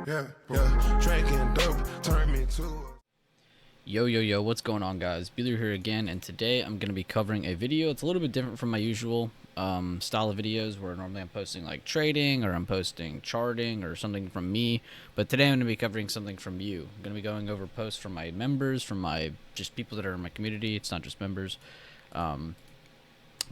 Yeah, drinking dope turned me to Yo, what's going on, guys? Bueller here again, and today I'm going to be covering a video. It's a little bit different from my usual style of videos where normally I'm posting like trading or I'm posting charting or something from me, but today I'm going to be covering something from you. I'm going to be going over posts from my members, from my just people that are in my community. It's not just members.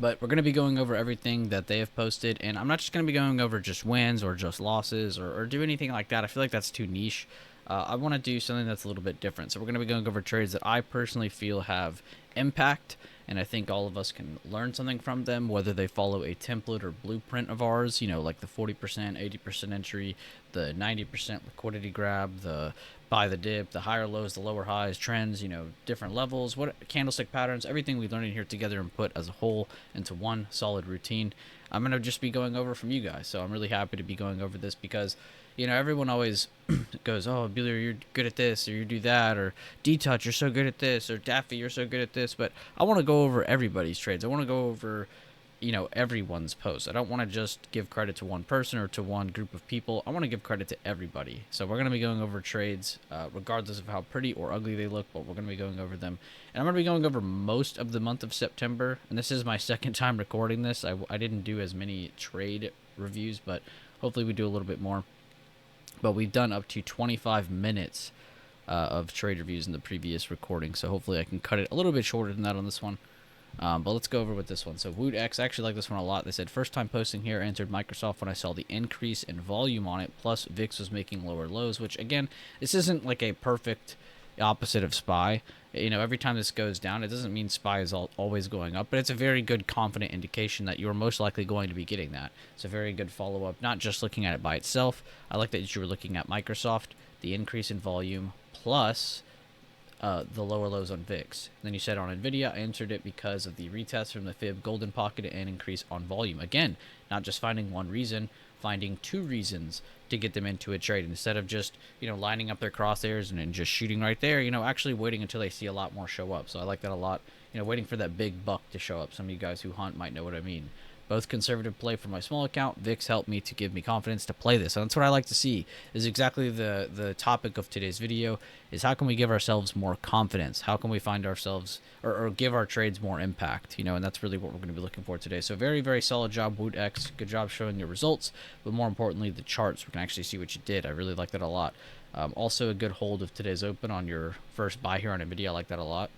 But we're going to be going over everything that they have posted, and I'm not just going to be going over just wins or just losses or do anything like that. I feel like that's too niche. I want to do something that's a little bit different. So we're going to be going over trades that I personally feel have impact, and I think all of us can learn something from them, whether they follow a template or blueprint of ours, you know, like the 40%, 80% entry, the 90% liquidity grab, the buy the dip, the higher lows, the lower highs, trends, you know, different levels, what candlestick patterns, everything we learned in here together and put as a whole into one solid routine. I'm going to just be going over from you guys. So I'm really happy to be going over this because, you know, everyone always goes, oh, Bueller, you're good at this, or you do that, or D-Touch, you're so good at this, or Daffy, you're so good at this. But I want to go over everybody's trades. I want to go over, you know, everyone's posts. I don't want to just give credit to one person or to one group of people. I want to give credit to everybody. So we're going to be going over trades regardless of how pretty or ugly they look, but we're going to be going over them. And I'm going to be going over most of the month of September. And this is my second time recording this. I didn't do as many trade reviews, but hopefully we do a little bit more. But we've done up to 25 minutes of trade reviews in the previous recording. So hopefully I can cut it a little bit shorter than that on this one. But let's go over with this one. So WootX, I actually like this one a lot. They said, first time posting here, entered Microsoft when I saw the increase in volume on it, plus VIX was making lower lows, which again, this isn't like a perfect opposite of SPY. You know, every time this goes down, it doesn't mean SPY is always going up, but it's a very good confident indication that you're most likely going to be getting that. It's a very good follow-up, not just looking at it by itself. I like that you were looking at Microsoft, the increase in volume, plus the lower lows on VIX. And then you said on NVIDIA, I entered it because of the retest from the fib golden pocket and increase on volume. Again, not just finding one reason, finding two reasons to get them into a trade instead of just, you know, lining up their crosshairs and then just shooting right there, you know, actually waiting until they see a lot more show up. So I like that a lot, you know, waiting for that big buck to show up. Some of you guys who hunt might know what I mean. Both conservative play for my small account. VIX helped me to give me confidence to play this. And that's what I like to see, is exactly the topic of today's video, is how can we give ourselves more confidence? How can we find ourselves or give our trades more impact? You know, and that's really what we're going to be looking for today. So very, very solid job, WootX. Good job showing your results, but more importantly, the charts. We can actually see what you did. I really like that a lot. Also a good hold of today's open on your first buy here on NVIDIA. I like that a lot.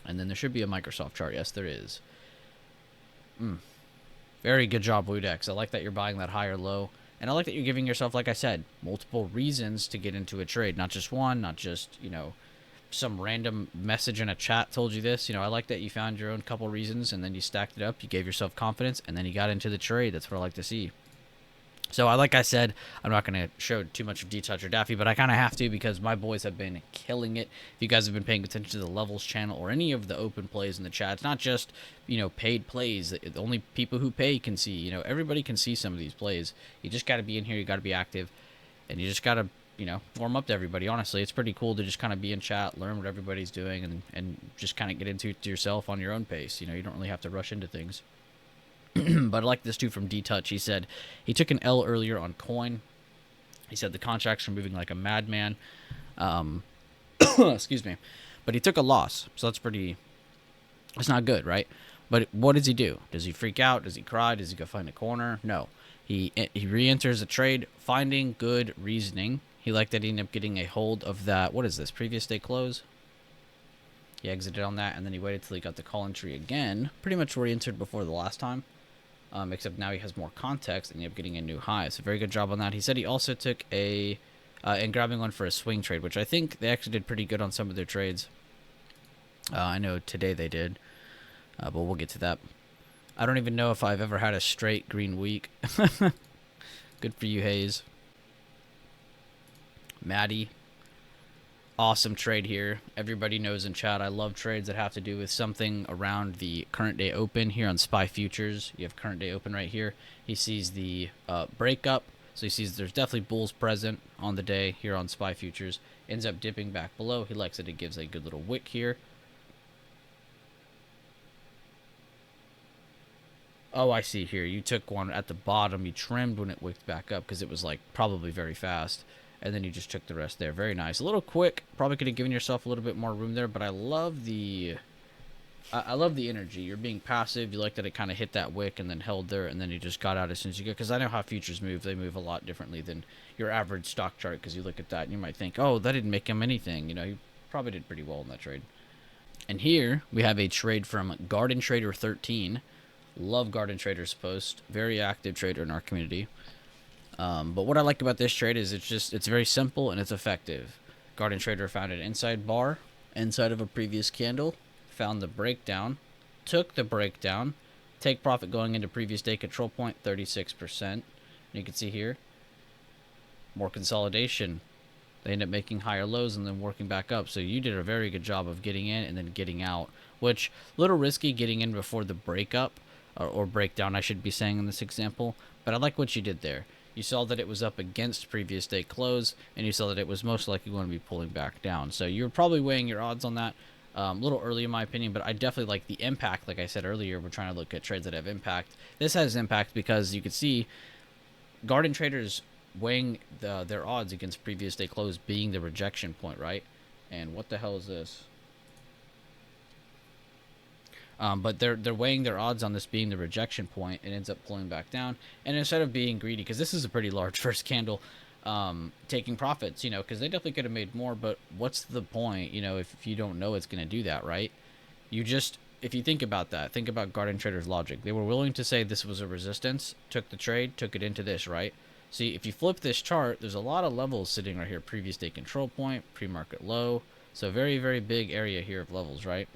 And then there should be a Microsoft chart. Yes, there is. Very good job, WootX. I like that you're buying that higher low. And I like that you're giving yourself, like I said, multiple reasons to get into a trade. Not just one, not just, you know, some random message in a chat told you this. You know, I like that you found your own couple reasons and then you stacked it up. You gave yourself confidence and then you got into the trade. That's what I like to see. So, like I said, I'm not going to show too much of D-Touch or Daffy, but I kind of have to because my boys have been killing it. If you guys have been paying attention to the Levels channel or any of the open plays in the chat, it's not just, you know, paid plays. Only people who pay can see. You know, everybody can see some of these plays. You just got to be in here. You got to be active. And you just got to, you know, warm up to everybody. Honestly, it's pretty cool to just kind of be in chat, learn what everybody's doing, and just kind of get into it yourself on your own pace. You know, you don't really have to rush into things. But I like this too from D-Touch. He said he took an L earlier on coin. He said the contracts are moving like a madman. Excuse me. But he took a loss. So that's not good, right? But what does he do? Does he freak out? Does he cry? Does he go find a corner? No. He re-enters a trade, finding good reasoning. He liked that he ended up getting a hold of that. What is this? Previous day close? He exited on that, and then he waited till he got the call entry again. Pretty much where he entered before the last time. Except now he has more context and ended up getting a new high. So very good job on that. He said he also took and grabbing one for a swing trade, which I think they actually did pretty good on some of their trades. I know today they did, but we'll get to that. I don't even know if I've ever had a straight green week. Good for you, Hayes. Maddie. Awesome trade here. Everybody knows in chat I love trades that have to do with something around the current day open here on SPY Futures. You have current day open right here. He sees the breakup, so he sees there's definitely bulls present on the day here on SPY Futures. Ends up dipping back below. He likes that it gives a good little wick here. Oh, I see here. You took one at the bottom. You trimmed when it wicked back up because it was like probably very fast. and then you just took the rest there. Very nice. A little quick. Probably could have given yourself a little bit more room there, but I love the energy. You're being passive. You like that it kind of hit that wick and then held there, and then you just got out as soon as you go. Because I know how futures move. They move a lot differently than your average stock chart. Because you look at that and you might think, oh, that didn't make him anything. You know, he probably did pretty well in that trade. And here we have a trade from Garden Trader 13. Love Garden Trader's post. Very active trader in our community. But what I like about this trade is it's very simple and it's effective. Garden Trader found an inside bar inside of a previous candle, found the breakdown, took the breakdown, take profit going into previous day control point, 36%. And you can see here, more consolidation. They end up making higher lows and then working back up. So you did a very good job of getting in and then getting out, which a little risky getting in before the breakup or breakdown, I should be saying in this example. But I like what you did there. You saw that it was up against previous day close, and you saw that it was most likely going to be pulling back down. So you're probably weighing your odds on that. A little early in my opinion, but I definitely like the impact. Like I said earlier, we're trying to look at trades that have impact. This has impact because you can see Garden Traders weighing their odds against previous day close being the rejection point, right? And what the hell is this? But they're weighing their odds on this being the rejection point. It ends up pulling back down. And instead of being greedy, because this is a pretty large first candle, taking profits, you know, because they definitely could have made more. But what's the point, you know, if you don't know it's going to do that, right? You just, if you think about that, think about Garden Trader's logic. They were willing to say this was a resistance, took the trade, took it into this, right? See, if you flip this chart, there's a lot of levels sitting right here. Previous day control point, pre-market low. So very, very big area here of levels, right?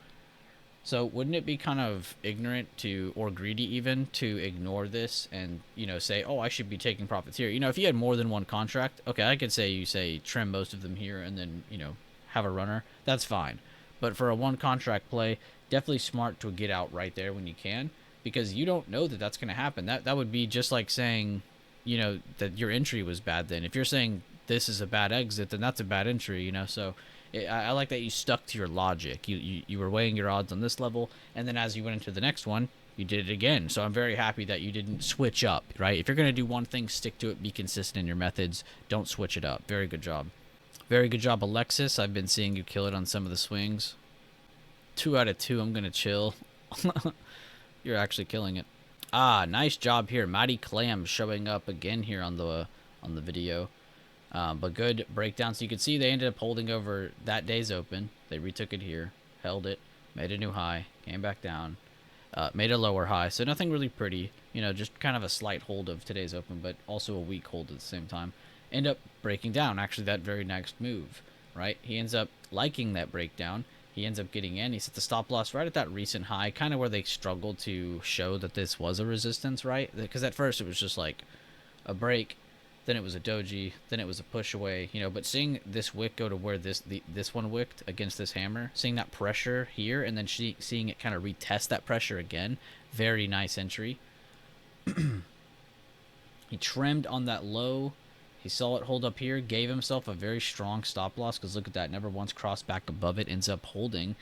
So wouldn't it be kind of ignorant to, or greedy even, to ignore this and, you know, say, oh, I should be taking profits here. You know, if you had more than one contract, okay, I could say you say trim most of them here and then, you know, have a runner. That's fine. But for a one contract play, definitely smart to get out right there when you can, because you don't know that that's going to happen. That would be just like saying, you know, that your entry was bad then. If you're saying this is a bad exit, then that's a bad entry, you know, so... I like that you stuck to your logic. You were weighing your odds on this level, and then as you went into the next one, you did it again. So I'm very happy that you didn't switch up, right? If you're going to do one thing, stick to it. Be consistent in your methods. Don't switch it up. Very good job. Very good job, Alexis. I've been seeing you kill it on some of the swings. 2 out of 2. I'm going to chill. You're actually killing it. Ah, nice job here. Matty Clam showing up again here on the video. But good breakdown. So you can see they ended up holding over that day's open. They retook it here, held it, made a new high, came back down, made a lower high. So nothing really pretty, you know, just kind of a slight hold of today's open, but also a weak hold at the same time. End up breaking down, actually, that very next move, right? He ends up liking that breakdown. He ends up getting in. He set the stop loss right at that recent high, kind of where they struggled to show that this was a resistance, right? Because at first it was just like a break. Then it was a doji, then it was a push away, you know, but seeing this wick go to where this one wicked against this hammer, seeing that pressure here, and then seeing it kind of retest that pressure again, very nice entry. He trimmed on that low, he saw it hold up here, gave himself a very strong stop loss, because look at that, never once crossed back above it, ends up holding.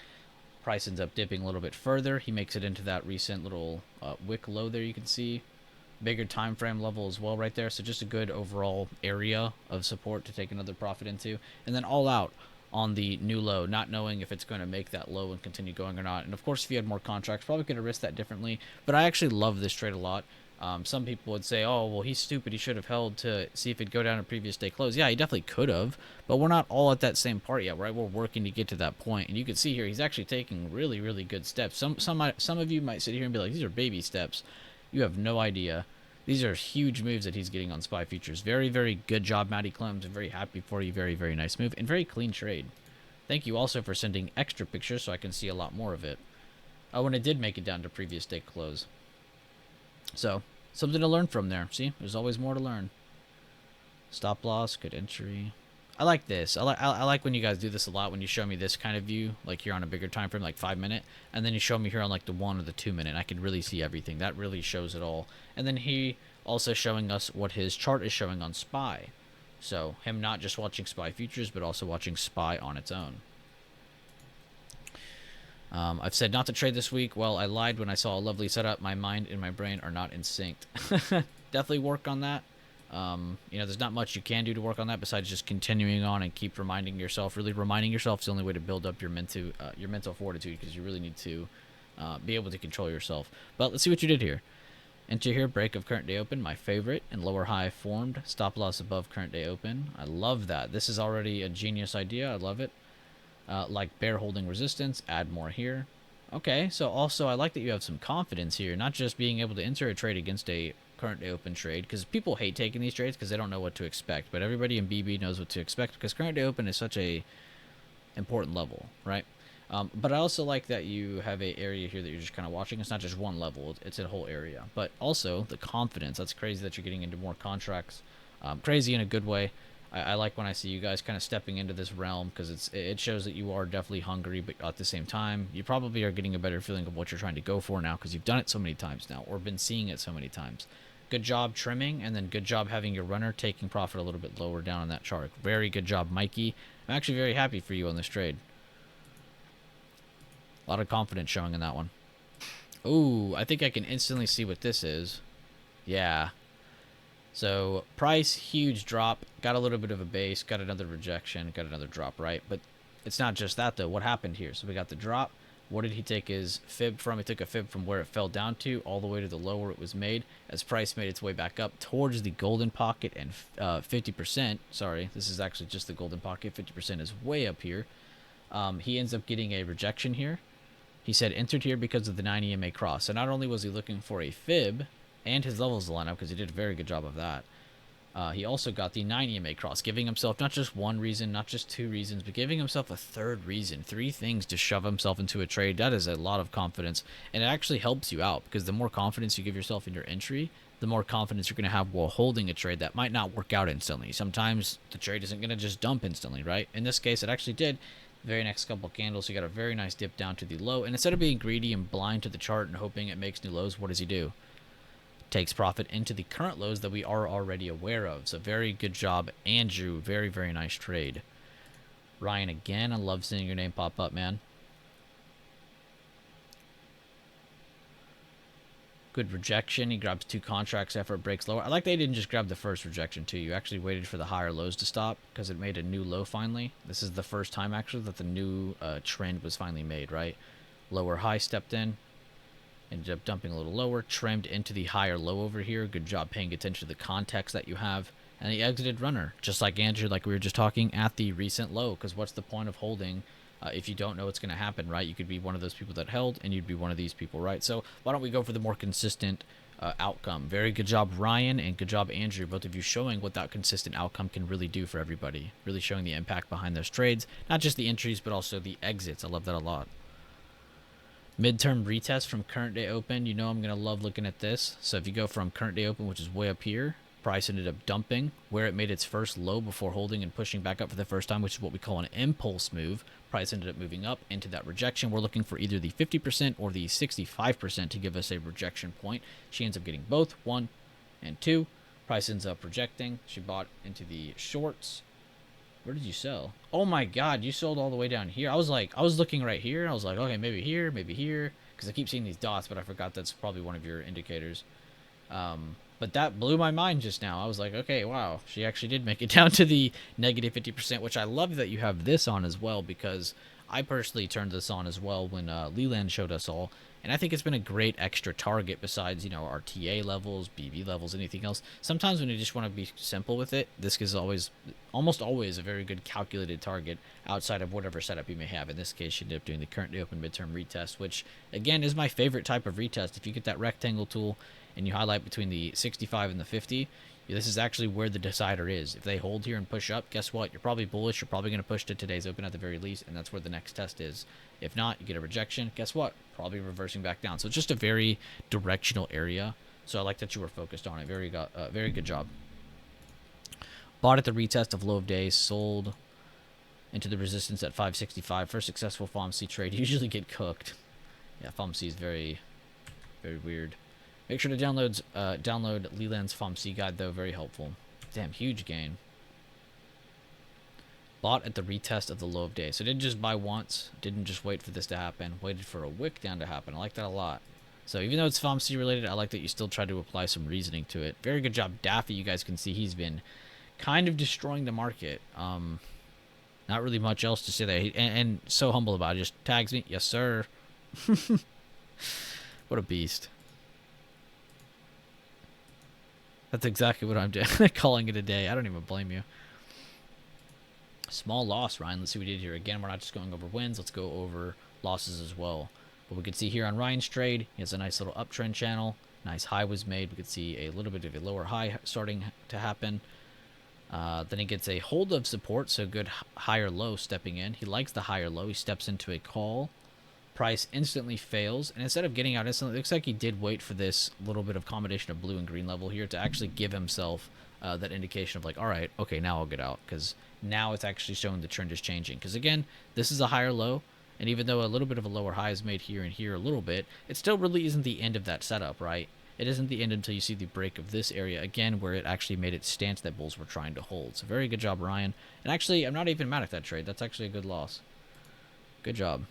Price ends up dipping a little bit further, he makes it into that recent little wick low there you can see. Bigger time frame level as well right there, so just a good overall area of support to take another profit into, and then all out on the new low, not knowing if it's going to make that low and continue going or not. And of course, if you had more contracts, probably could have risked that differently, but I actually love this trade a lot. Some people would say, oh, well, he's stupid, he should have held to see if it'd go down to previous day close. Yeah, he definitely could have, but we're not all at that same part yet, right? We're working to get to that point, and you can see here he's actually taking really, really good steps. Some of you might sit here and be like, these are baby steps. You have no idea. These are huge moves that he's getting on SPY futures. Very, very good job, Matty Clems. I'm very happy for you. Very, very nice move. And very clean trade. Thank you also for sending extra pictures so I can see a lot more of it. Oh, and it did make it down to previous day close. So, something to learn from there. See, there's always more to learn. Stop loss, good entry. I like this. I like when you guys do this a lot, when you show me this kind of view, like here on a bigger time frame, like 5 minute, and then you show me here on like the 1 or the 2 minute. I can really see everything. That really shows it all. And then he also showing us what his chart is showing on SPY. So him not just watching SPY futures, but also watching SPY on its own. I've said not to trade this week. Well, I lied when I saw a lovely setup. My mind and my brain are not in sync. Definitely work on that. You know, there's not much you can do to work on that besides just continuing on and keep reminding yourself. Really reminding yourself is the only way to build up your mental fortitude, because you really need to be able to control yourself. But let's see what you did here. Enter here, break of current day open, my favorite, and lower high formed. Stop loss above current day open. I love that. This is already a genius idea. I love it. Like bear holding resistance, add more here. Okay, so also I like that you have some confidence here, not just being able to enter a trade against a current day open trade, because people hate taking these trades because they don't know what to expect, but everybody in BB knows what to expect because current day open is such a important level, right? But I also like that you have a area here that you're just kind of watching. It's not just one level, it's a whole area. But also the confidence. That's crazy that you're getting into more contracts. Crazy in a good way. I like when I see you guys kind of stepping into this realm, because it shows that you are definitely hungry, but at the same time, you probably are getting a better feeling of what you're trying to go for now because you've done it so many times now, or been seeing it so many times. Good job trimming, and then good job having your runner taking profit a little bit lower down on that chart. Very good job, Mikey. I'm actually very happy for you on this trade. A lot of confidence showing in that one. Ooh, I think I can instantly see what this is. Yeah. So, price, huge drop. Got a little bit of a base. Got another rejection. Got another drop, right? But it's not just that, though. What happened here? So, we got the drop. What did he take his fib from? He took a fib from where it fell down to all the way to the low where it was made, as price made its way back up towards the golden pocket, and 50%, sorry, this is actually just the golden pocket, 50% is way up here. He ends up getting a rejection here. He said entered here because of the 9 EMA cross. So not only was he looking for a fib and his levels to line up, because he did a very good job of that, he also got the 9 EMA cross, giving himself not just one reason, not just two reasons, but giving himself a third reason, 3 things to shove himself into a trade. That is a lot of confidence, and it actually helps you out, because the more confidence you give yourself in your entry, the more confidence you're going to have while holding a trade that might not work out instantly. Sometimes the trade isn't going to just dump instantly, right? In this case, it actually did. Very next couple candles, you got a very nice dip down to the low, and instead of being greedy and blind to the chart and hoping it makes new lows, what does he do? Takes profit into the current lows that we are already aware of. So very good job, Andrew. Very, very nice trade. Ryan, again, I love seeing your name pop up, man. Good rejection. He grabs 2 contracts after it breaks lower. I like that he didn't just grab the first rejection too. You actually waited for the higher lows to stop because it made a new low finally. This is the first time actually that the new trend was finally made, right? Lower high stepped in. Ended up dumping a little lower. Trimmed into the higher low over here. Good job paying attention to the context that you have. And he exited runner. Just like Andrew, like we were just talking, at the recent low. Because what's the point of holding if you don't know what's going to happen, right? You could be one of those people that held, and you'd be one of these people, right? So why don't we go for the more consistent outcome? Very good job, Ryan, and good job, Andrew. Both of you showing what that consistent outcome can really do for everybody. Really showing the impact behind those trades. Not just the entries, but also the exits. I love that a lot. Midterm retest from current day open. You know I'm going to love looking at this. So if you go from current day open, which is way up here, price ended up dumping where it made its first low before holding and pushing back up for the first time, which is what we call an impulse move. Price ended up moving up into that rejection. We're looking for either the 50% or the 65% to give us a rejection point. She ends up getting both, 1 and 2. Price ends up rejecting. She bought into the shorts. Where did you sell? Oh my God, you sold all the way down here. I was looking right here. I was like, okay, maybe here, because I keep seeing these dots, but I forgot that's probably one of your indicators. But that blew my mind just now. I was like, okay, wow, she actually did make it down to the negative 50%, which I love that you have this on as well, because I personally turned this on as well when Leland showed us all, and I think it's been a great extra target besides, you know, our TA levels, BB levels, anything else. Sometimes when you just want to be simple with it, this is almost always a very good calculated target outside of whatever setup you may have. In this case, she ended up doing the current day open midterm retest, which, again, is my favorite type of retest. If you get that rectangle tool and you highlight between the 65 and the 50, this is actually where the decider is. If they hold here and push up, guess what? You're probably bullish. You're probably going to push to today's open at the very least, and that's where the next test is. If not, you get a rejection. Guess what? Probably reversing back down. So it's just a very directional area. So I like that you were focused on it. Very good job. Bought at the retest of low of days, sold into the resistance at 565. First successful FOMC trade. You usually get cooked. Yeah, FOMC is very, very weird. Make sure to download Leland's FOMC guide, though. Very helpful. Damn, huge gain. Bought at the retest of the low of days. So didn't just buy once. Didn't just wait for this to happen. Waited for a wick down to happen. I like that a lot. So even though it's FOMC related, I like that you still try to apply some reasoning to it. Very good job, Daffy. You guys can see he's been kind of destroying the market. Not really much else to say there. And so humble about it. Just tags me. Yes, sir. What a beast. That's exactly what I'm doing. Calling it a day. I don't even blame you. Small loss, Ryan. Let's see what we did here. Again, we're not just going over wins. Let's go over losses as well. But we can see here on Ryan's trade, he has a nice little uptrend channel. Nice high was made. We could see a little bit of a lower high starting to happen. Then he gets a hold of support, so good higher low stepping in. He likes the higher low. He steps into a call. Price instantly fails, and instead of getting out instantly, it looks like he did wait for this little bit of combination of blue and green level here to actually give himself that indication of like, all right, okay, now I'll get out, because now it's actually showing the trend is changing. Because again, this is a higher low, and even though a little bit of a lower high is made here and here a little bit, it still really isn't the end of that setup, right? It isn't the end until you see the break of this area again, where it actually made its stance that bulls were trying to hold. So very good job, Ryan. And actually, I'm not even mad at that trade. That's actually a good loss. Good job.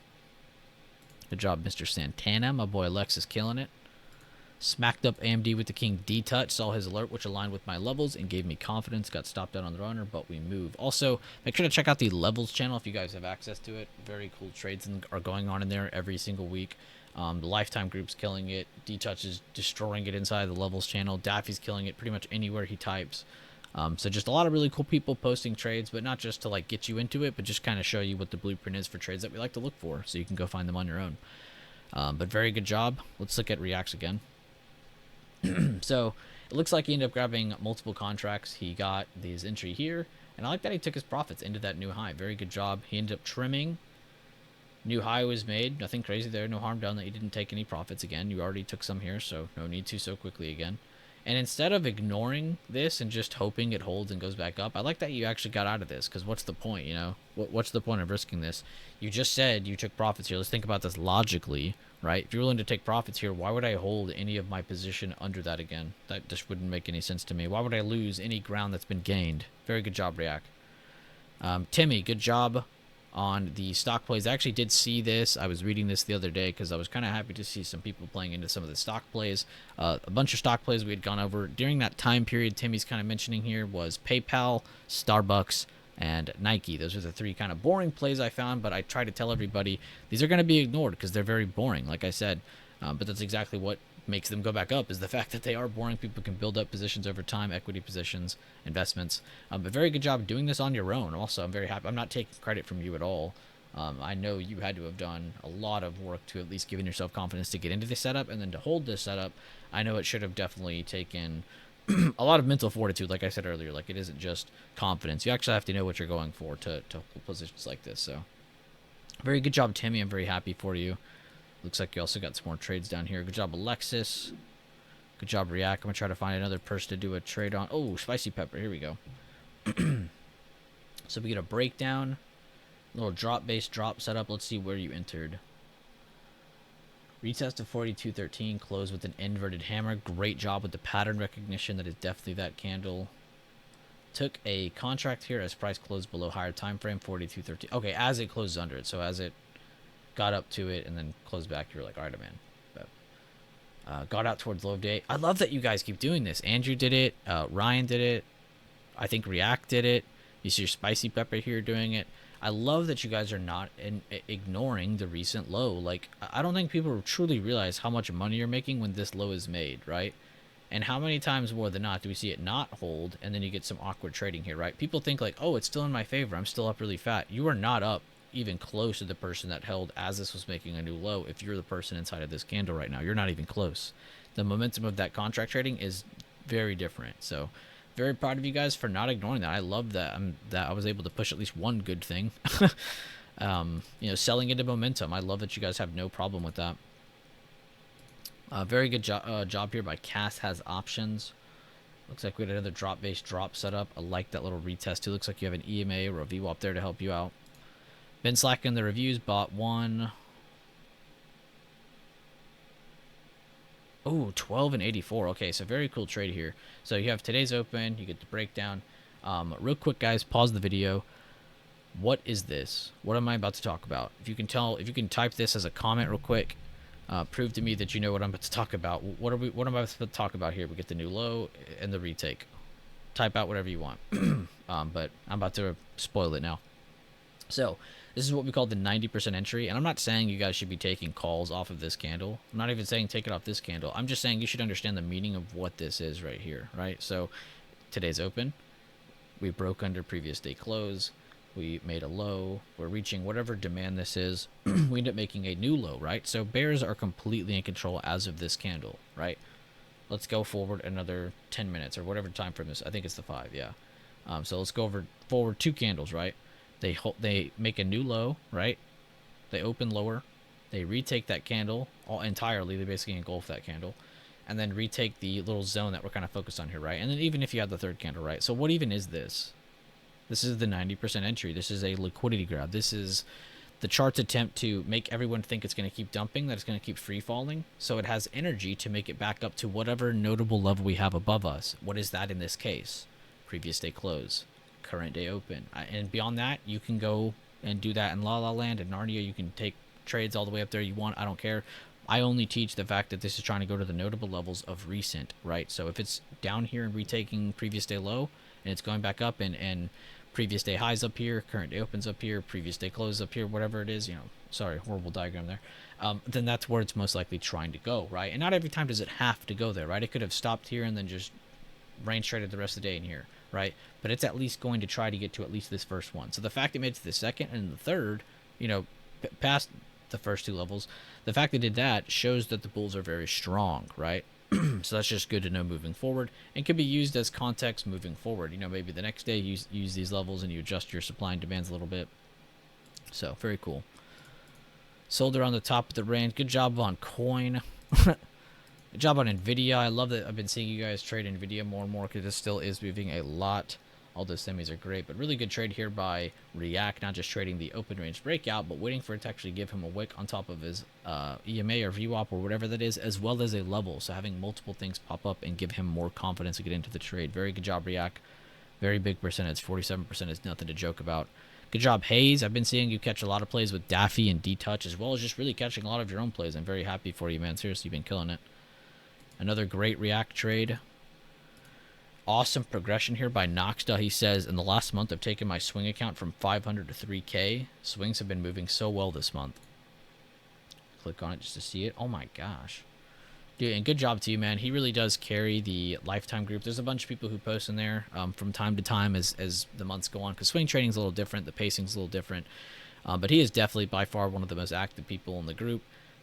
Good job, Mr. Santana. My boy Alex is killing it. Smacked up AMD with the King D touch. Saw his alert, which aligned with my levels and gave me confidence. Got stopped out on the runner, but we move. Also, make sure to check out the levels channel if you guys have access to it. Very cool trades are going on in there every single week. The Lifetime Group's killing it. D-Touch is destroying it inside the levels channel. Daffy's killing it pretty much anywhere he types. So just a lot of really cool people posting trades, but not just to like get you into it, but just kind of show you what the blueprint is for trades that we like to look for, so you can go find them on your own. But very good job. Let's look at reacts again. So it looks like he ended up grabbing multiple contracts. He got his entry here, and I like that he took his profits into that new high. Very good job. He ended up trimming. New high was made. Nothing crazy there. No harm done that you didn't take any profits again. You already took some here, so no need to so quickly again. And instead of ignoring this and just hoping it holds and goes back up, I like that you actually got out of this, because what's the point, you know? What's the point of risking this? You just said you took profits here. Let's think about this logically, right? If you're willing to take profits here, why would I hold any of my position under that again? That just wouldn't make any sense to me. Why would I lose any ground that's been gained? Very good job, React. Timmy, good job on the stock plays. I actually did see this. I was reading this the other day because I was kind of happy to see some people playing into some of the stock plays. A bunch of stock plays we had gone over during that time period Timmy's kind of mentioning here was PayPal, Starbucks, and Nike. Those are the three kind of boring plays I found, but I try to tell everybody these are going to be ignored because they're very boring, like I said. But that's exactly what makes them go back up, is the fact that they are boring. People can build up positions over time, equity positions, investments. But very good job doing this on your own. Also, I'm very happy. I'm not taking credit from you at all. I know you had to have done a lot of work to at least giving yourself confidence to get into this setup, and then to hold this setup. I know it should have definitely taken a lot of mental fortitude, like I said earlier. Like, it isn't just confidence. You actually have to know what you're going for to hold positions like this. So very good job, Timmy. I'm very happy for you. Looks like you also got some more trades down here. Good job, Alexis. Good job, React. I'm going to try to find another person to do a trade on. Oh, Spicy Pepper. Here we go. So we get a breakdown. Little drop-based drop setup. Let's see where you entered. Retest of 42.13. Close with an inverted hammer. Great job with the pattern recognition. That is definitely that candle. Took a contract here as price closed below higher time frame. 42.13. Okay, as it closes under it. So as it got up to it and then closed back, you're like, all right, man. But, got out towards low of day. I love that you guys keep doing this. Andrew did it. Ryan did it. I think React did it. You see your Spicy Pepper here doing it. I love that you guys are not ignoring the recent low. Like, I don't think people truly realize how much money you're making when this low is made, right? And how many times more than not do we see it not hold, and then you get some awkward trading here, right? People think like, oh, it's still in my favor. I'm still up really fat. You are not up even close to the person that held as this was making a new low. If you're the person inside of this candle right now, you're not even close. The momentum of that contract trading is very different. So very proud of you guys for not ignoring that. I love that that I was able to push at least one good thing. You know, selling into momentum. I love that you guys have no problem with that. Very good job here by Cass Has Options. Looks like we had another drop-based drop setup. I like that little retest too. Looks like you have an EMA or a VWAP there to help you out. Been slacking the reviews, bought one. Oh, 12 and 84. Okay, so very cool trade here. So you have today's open, you get the breakdown. Real quick, guys, pause the video. What is this? What am I about to talk about? If you can tell, if you can type this as a comment real quick, Prove to me that you know what I'm about to talk about. What am I about to talk about here? We get the new low and the retake. Type out whatever you want. But I'm about to spoil it now. So this is what we call the 90% entry. And I'm not saying you guys should be taking calls off of this candle. I'm not even saying take it off this candle. I'm just saying you should understand the meaning of what this is right here, right? So today's open. We broke under previous day close. We made a low. We're reaching whatever demand this is. We end up making a new low, right? So bears are completely in control as of this candle, right? Let's go forward another 10 minutes or whatever time frame this. I think it's the 5, yeah. So let's go forward 2 candles, right? They make a new low, right? They open lower. They retake that candle entirely. They basically engulf that candle. And then retake the little zone that we're kind of focused on here, right? And then even if you have the 3rd candle, right? So what even is this? This is the 90% entry. This is a liquidity grab. This is the chart's attempt to make everyone think it's going to keep dumping, that it's going to keep free falling. So it has energy to make it back up to whatever notable level we have above us. What is that in this case? Previous day close, current day open. And beyond that, you can go and do that in La La Land and Narnia. You can take trades all the way up there you want. I don't care. I only teach the fact that this is trying to go to the notable levels of recent, right? So if it's down here and retaking previous day low and it's going back up and previous day highs up here, current day opens up here, previous day closes up here, whatever it is, sorry, horrible diagram there, then that's where it's most likely trying to go, right? And not every time does it have to go there, right? It could have stopped here and then just ran straight at the rest of the day in here, right? But it's at least going to try to get to at least this first one. So the fact it made it to the 2nd and the 3rd, past the first 2 levels, the fact they did that shows that the bulls are very strong, right? So that's just good to know moving forward and can be used as context moving forward. Maybe the next day you use these levels and you adjust your supply and demands a little bit. So very cool. Sold around the top of the range. Good job on coin. Good job on Nvidia. I love that I've been seeing you guys trade Nvidia more and more because it still is moving a lot. All those semis are great, but really good trade here by React, not just trading the open range breakout, but waiting for it to actually give him a wick on top of his EMA or VWAP or whatever that is, as well as a level. So having multiple things pop up and give him more confidence to get into the trade. Very good job, React. Very big percentage. 47% is nothing to joke about. Good job, Hayes. I've been seeing you catch a lot of plays with Daffy and D-Touch, as well as just really catching a lot of your own plays. I'm very happy for you, man. Seriously, you've been killing it. Another great React trade. Awesome progression here by Noxta. He says, in the last month, I've taken my swing account from 500 to 3K. Swings have been moving so well this month. Click on it just to see it. Oh my gosh. Dude, and good job to you, man. He really does carry the lifetime group. There's a bunch of people who post in there from time to time as the months go on, because swing trading is a little different. The pacing's a little different. But he is definitely by far one of the most active people in the group.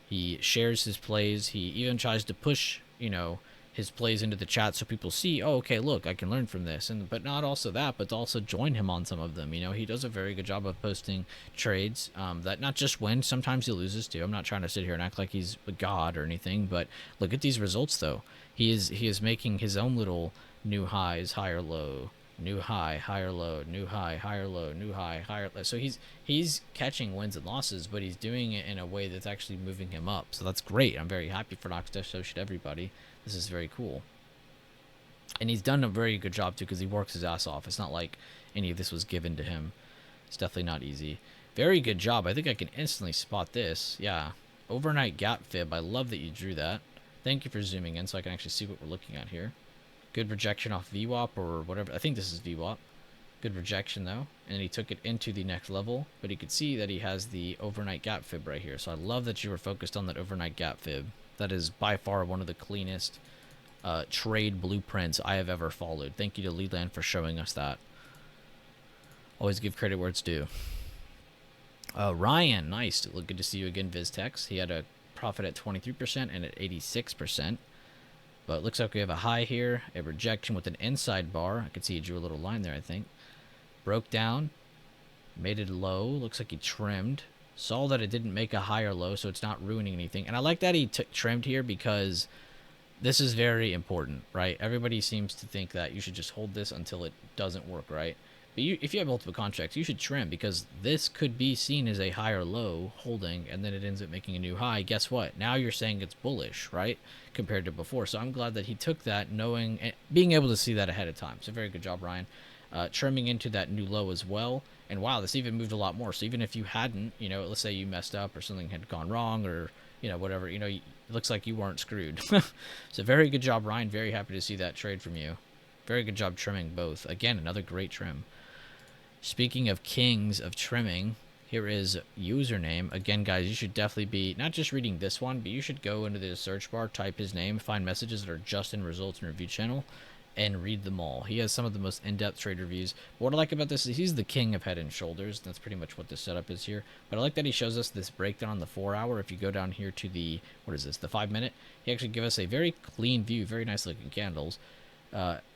He shares his plays. He even tries to push, his plays into the chat so people see, oh, okay, look, I can learn from this. But not also that, but to also join him on some of them. He does a very good job of posting trades that not just wins, sometimes he loses too. I'm not trying to sit here and act like he's a god or anything, but look at these results though. He is making his own little new highs, higher low, new high, higher low, new high, higher low, new high, higher low. So he's catching wins and losses, but he's doing it in a way that's actually moving him up. So that's great. I'm very happy for Noxta. So should everybody. This is very cool. And he's done a very good job too, because he works his ass off. It's not like any of this was given to him. It's definitely not easy. Very good job. I think I can instantly spot this. Yeah. Overnight gap fib. I love that you drew that. Thank you for zooming in so I can actually see what we're looking at here. Good rejection off VWAP or whatever. I think this is VWAP. Good rejection though. And he took it into the next level. But you could see that he has the overnight gap fib right here. So I love that you were focused on that overnight gap fib. That is by far one of the cleanest trade blueprints I have ever followed. Thank you to Leland for showing us that. Always give credit where it's due. Ryan, nice. Look, good to see you again, Viztex. He had a profit at 23% and at 86%. But it looks like we have a high here, a rejection with an inside bar. I could see he drew a little line there, I think. Broke down, made it low. Looks like he trimmed. Saw that it didn't make a higher low, so it's not ruining anything. And I like that he trimmed here because this is very important, right? Everybody seems to think that you should just hold this until it doesn't work, right? But if you have multiple contracts, you should trim because this could be seen as a higher low holding, and then it ends up making a new high. Guess what? Now you're saying it's bullish, right? Compared to before. So I'm glad that he took that, knowing and being able to see that ahead of time. So very good job, Ryan. Trimming into that new low as well. And wow, this even moved a lot more. So even if you hadn't, let's say you messed up or something had gone wrong or whatever, it looks like you weren't screwed. So very good job, Ryan. Very happy to see that trade from you. Very good job trimming both. Again, another great trim. Speaking of kings of trimming, here is username. Again, guys, you should definitely be not just reading this one, but you should go into the search bar, type his name, find messages that are just in results and review channel, and read them all. He has some of the most in-depth trade reviews. But what I like about this is he's the king of Head and Shoulders. That's pretty much what the setup is here. But I like that he shows us this breakdown on the 4 hour. If you go down here to the, what is this, the 5 minute, he actually gives us a very clean view, very nice looking candles,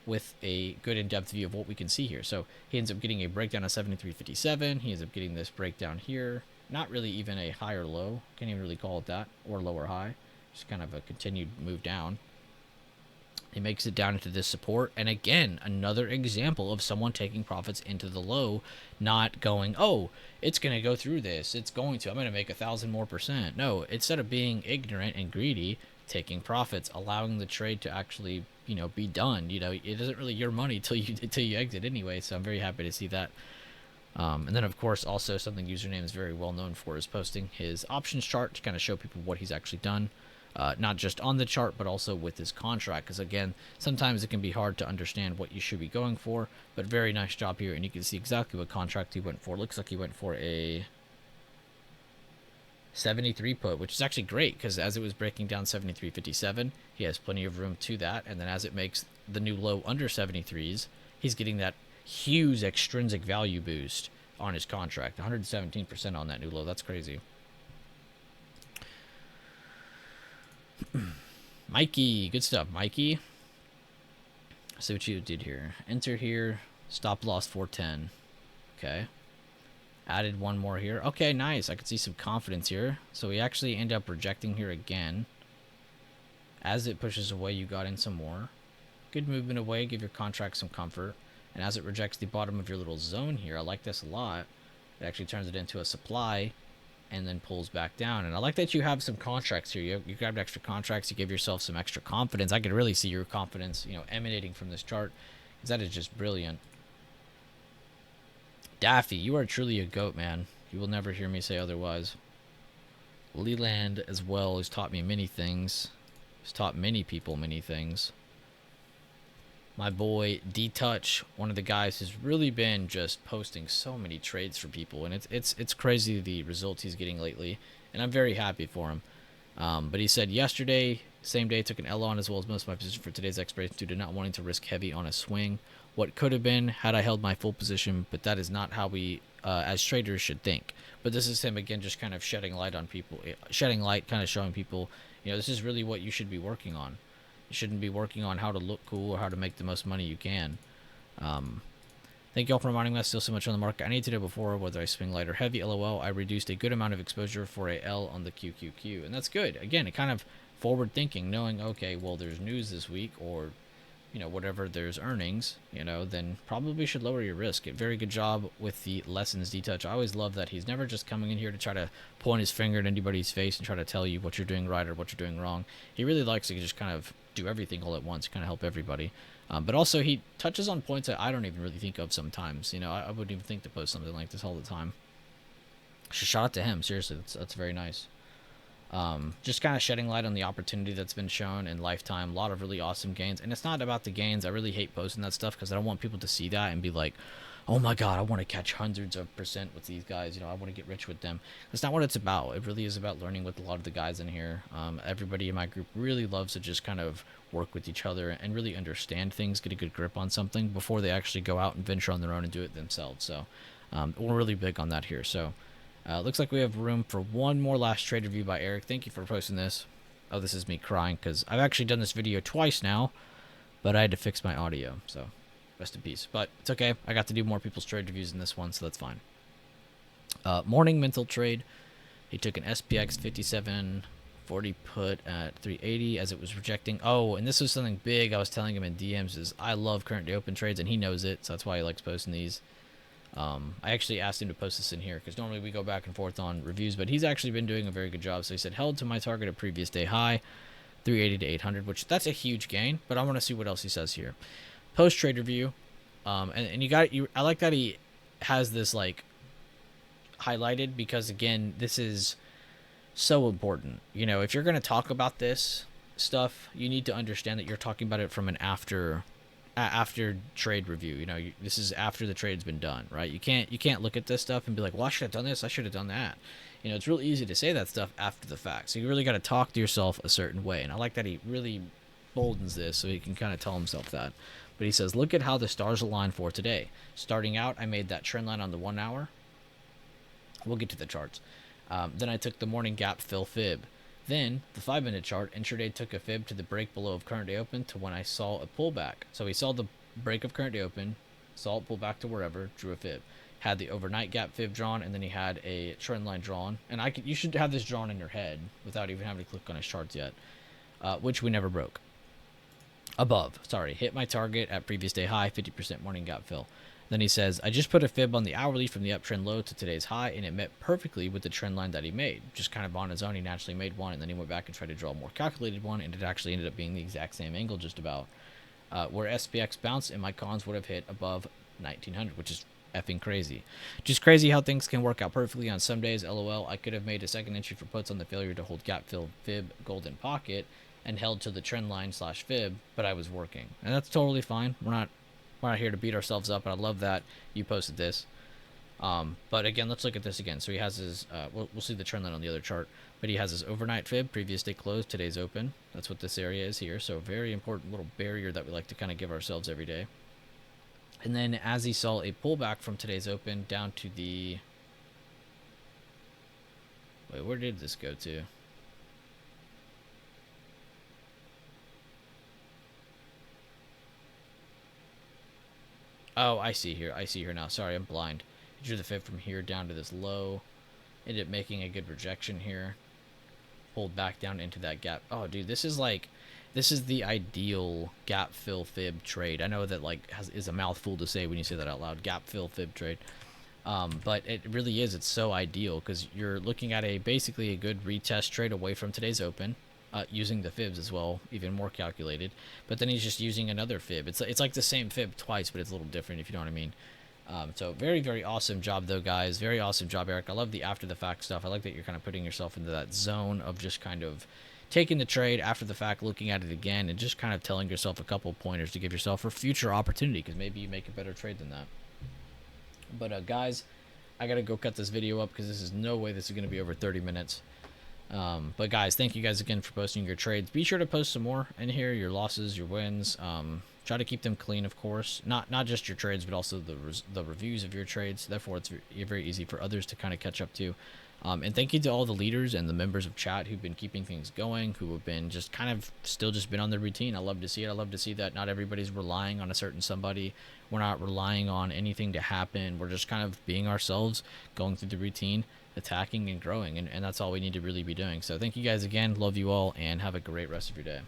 with a good in-depth view of what we can see here. So he ends up getting a breakdown of 73.57. He ends up getting this breakdown here. Not really even a high or low. Can't even really call it that. Or low or high. Just kind of a continued move down. He makes it down into this support. And again, another example of someone taking profits into the low, not going, oh, it's going to go through this. It's going to. I'm going to make 1,000 more %. No, instead of being ignorant and greedy, taking profits, allowing the trade to actually, be done. It isn't really your money till you exit anyway. So I'm very happy to see that. And then, of course, also something username is very well known for is posting his options chart to kind of show people what he's actually done. Not just on the chart, but also with his contract. Because, again, sometimes it can be hard to understand what you should be going for. But very nice job here. And you can see exactly what contract he went for. Looks like he went for a 73 put, which is actually great. Because as it was breaking down 73.57, he has plenty of room to that. And then as it makes the new low under 73s, he's getting that huge extrinsic value boost on his contract. 117% on that new low. That's crazy. Mikey, good stuff, Mikey. See what you did here. Enter here, stop loss 410. Okay. Added one more here. Okay, nice. I could see some confidence here. So we actually end up rejecting here again. As it pushes away, you got in some more. Good movement away, give your contract some comfort. And as it rejects the bottom of your little zone here, I like this a lot. It actually turns it into a supply and then pulls back down. And I like that you have some contracts here. You grabbed extra contracts. You give yourself some extra confidence. I could really see your confidence, emanating from this chart, because that is just brilliant. Daffy, you are truly a goat, man. You will never hear me say otherwise. Leland as well has taught me many things. He's taught many people many things. My boy D-Touch, one of the guys who's really been just posting so many trades for people, and it's crazy the results he's getting lately, and I'm very happy for him. But he said yesterday, same day, took an L on as well as most of my position for today's expiration due to not wanting to risk heavy on a swing. What could have been had I held my full position, but that is not how we as traders should think. But this is him again, just kind of shedding light on people, kind of showing people, this is really what you should be working on. You shouldn't be working on how to look cool or how to make the most money you can. Thank you all for reminding me. I still so much on the market. I need to know before whether I swing light or heavy. LOL. I reduced a good amount of exposure for a L on the QQQ, and that's good. Again, it kind of forward thinking, knowing, okay, well, there's news this week, or whatever, there's earnings, then probably should lower your risk. Very good job with the lessons, D-Touch. I always love that he's never just coming in here to try to point his finger at anybody's face and try to tell you what you're doing right or what you're doing wrong. He really likes to just kind of do everything all at once, kind of help everybody. But also he touches on points that I don't even really think of sometimes. I wouldn't even think to post something like this all the time. Shout out to him, seriously. That's very nice. Just kind of shedding light on the opportunity that's been shown in Lifetime. A lot of really awesome gains, and it's not about the gains. I really hate posting that stuff because I don't want people to see that and be like, oh my god, I want to catch hundreds of % with these guys, I want to get rich with them. That's not what it's about. It really is about learning with a lot of the guys in here. Everybody in my group really loves to just kind of work with each other and really understand things, get a good grip on something before they actually go out and venture on their own and do it themselves. So we're really big on that here. So looks like we have room for one more last trade review by Eric. Thank you for posting this. Oh, this is me crying because I've actually done this video twice now, but I had to fix my audio, so rest in peace. But it's okay. I got to do more people's trade reviews in this one, so that's fine. Morning mental trade. He took an SPX 5740 put at 380 as it was rejecting. Oh, and this was something big I was telling him in DMs is I love current day open trades, and he knows it, so that's why he likes posting these. I actually asked him to post this in here because normally we go back and forth on reviews, but he's actually been doing a very good job. So he said, held to my target at previous day high, 380 to 800, which that's a huge gain, but I want to see what else he says here. Post trade review. And I like that he has this like highlighted because again, this is so important. You know, if you're going to talk about this stuff, you need to understand that you're talking about it from an after trade review. You know, this is after the trade's been done, right? You can't look at this stuff and be like, well, I should have done this, I should have done that. You know, it's real easy to say that stuff after the fact. So you really got to talk to yourself a certain way. And I like that he really boldens this so he can kind of tell himself that. But he says, look at how the stars align for today. Starting out, I made that trend line on the 1 hour. We'll get to the charts. Then I took the morning gap fill fib. Then the 5-minute chart, intraday took a fib to the break below of current day open to when I saw a pullback. So he saw the break of current day open, saw it pull back to wherever, drew a fib. Had the overnight gap fib drawn, and then he had a trend line drawn. And you should have this drawn in your head without even having to click on his charts yet, which we never broke. Hit my target at previous day high, 50% morning gap fill. Then he says, I just put a fib on the hourly from the uptrend low to today's high, and it met perfectly with the trend line that he made. Just kind of on his own, he naturally made one, and then he went back and tried to draw a more calculated one, and it actually ended up being the exact same angle just about. Where SPX bounced, and my cons would have hit above 1900, which is effing crazy. Just crazy how things can work out perfectly on some days. LOL, I could have made a second entry for puts on the failure to hold gap fill fib golden pocket and held to the trend line / fib, but I was working. And that's totally fine. We're not here to beat ourselves up, and I love that you posted this. But again, let's look at this again. So he has his, we'll see the trend line on the other chart, but he has his overnight fib, previous day close, today's open. That's what this area is here. So very important little barrier that we like to kind of give ourselves every day. And then as he saw a pullback from today's open down to the, wait, where did this go to? Oh, I see here. I see here now. Sorry, I'm blind. He drew the fib from here down to this low. Ended up making a good rejection here. Pulled back down into that gap. Oh, dude, this is the ideal gap fill fib trade. I know that is a mouthful to say when you say that out loud. Gap fill fib trade. But it really is. It's so ideal because you're looking at basically a good retest trade away from today's open. Using the fibs as well, even more calculated. But then he's just using another fib. It's like the same fib twice, but it's a little different, if you know what I mean. So very, very awesome job, though, guys. Very awesome job, Eric. I love the after the fact stuff. I like that you're kind of putting yourself into that zone of just kind of taking the trade after the fact, looking at it again, and just kind of telling yourself a couple pointers to give yourself for future opportunity, because maybe you make a better trade than that. But guys, I gotta go cut this video up because this is no way this is gonna be over 30 minutes. But guys, thank you guys again for posting your trades. Be sure to post some more in here, your losses, your wins. Try to keep them clean, of course. Not just your trades, but also the reviews of your trades. Therefore, it's very easy for others to kind of catch up to. And thank you to all the leaders and the members of chat who've been keeping things going, who have been just kind of still just been on their routine. I love to see it. I love to see that not everybody's relying on a certain somebody. We're not relying on anything to happen. We're just kind of being ourselves, going through the routine, attacking and growing. And that's all we need to really be doing. So thank you guys again. Love you all, and have a great rest of your day.